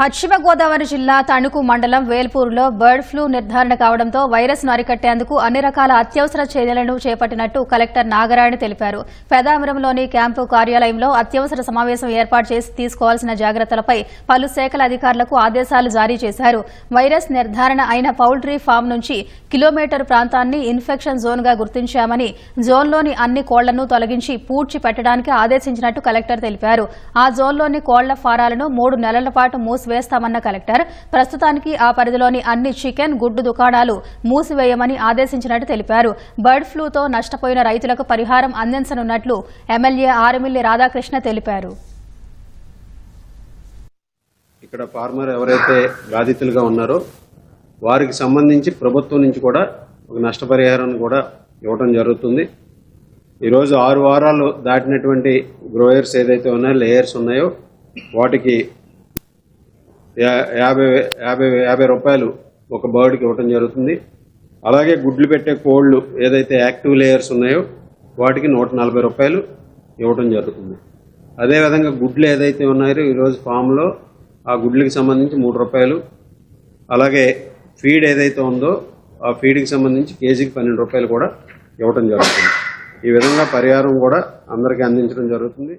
పశ్చిమ గోదావరి జిల్లా తణుకు మండలం వేల్పూరులో బర్డ్ ఫ్లూ నిర్ధారణ కావడంతో వైరస్ ను అరికట్టేందుకు అన్ని రకాల అత్యవసర చర్యలను చేపట్టినట్టు కలెక్టర్ నాగరాయణ తెలిపారు. పెదాపురంలోని క్యాంపు కార్యాలయంలో అత్యవసర సమావేశం ఏర్పాటు చేసి తీసుకోవాల్సిన జాగ్రత్తలపై పలు శాఖల అధికారులకు ఆదేశాలు జారీ చేశారు. వైరస్ నిర్ధారణ అయిన పౌల్ట్రీ ఫామ్ నుంచి కిలోమీటర్ ప్రాంతాన్ని ఇన్ఫెక్షన్ జోన్ గా గుర్తించామని, జోన్లోని అన్ని కోళ్లను తొలగించి పూడ్చి పెట్టడానికి ఆదేశించినట్టు కలెక్టర్ తెలిపారు. ఆ జోన్లోని కోళ్ల ఫారాలను 3 నెలల పాటు మూసివేస్తామన్న కలెక్టర్ ప్రస్తుతానికి ఆ పరిధిలోని అన్ని చికెన్, గుడ్డు దుకాణాలు మూసివేయమని ఆదేశించినట్టు తెలిపారు. బర్డ్ ఫ్లూతో నష్టపోయిన రైతులకు పరిహారం అందించనున్నట్లు ఎమ్మెల్యే ఆరుమిల్లి రాధాకృష్ణ తెలిపారు. ఇక్కడ ఫార్మర్ ఎవరైతే బాధితులుగా ఉన్నారో వారికి సంబంధించి ప్రభుత్వం నుంచి కూడా ఒక నష్టపరిహారం కూడా ఇవ్వడం జరుగుతుంది. ఈరోజు 6 వారాలు దాటినటువంటి గ్రోయర్స్ ఏదైతే ఉన్నాయో, లేయర్స్ ఉన్నాయో వాటికి 50 రూపాయలు ఒక బర్డ్కి ఇవ్వడం జరుగుతుంది. అలాగే గుడ్లు పెట్టే కోళ్లు ఏదైతే యాక్టివ్ లేయర్స్ ఉన్నాయో వాటికి 140 రూపాయలు ఇవ్వడం జరుగుతుంది. అదేవిధంగా గుడ్లు ఏదైతే ఉన్నాయో ఈరోజు ఫామ్లో ఆ గుడ్లకి సంబంధించి 3 రూపాయలు, అలాగే ఫీడ్ ఏదైతే ఉందో ఆ ఫీడ్కి సంబంధించి కేజీకి 12 రూపాయలు కూడా ఇవ్వడం జరుగుతుంది. ఈ విధంగా పరిహారం కూడా అందరికీ అందించడం జరుగుతుంది.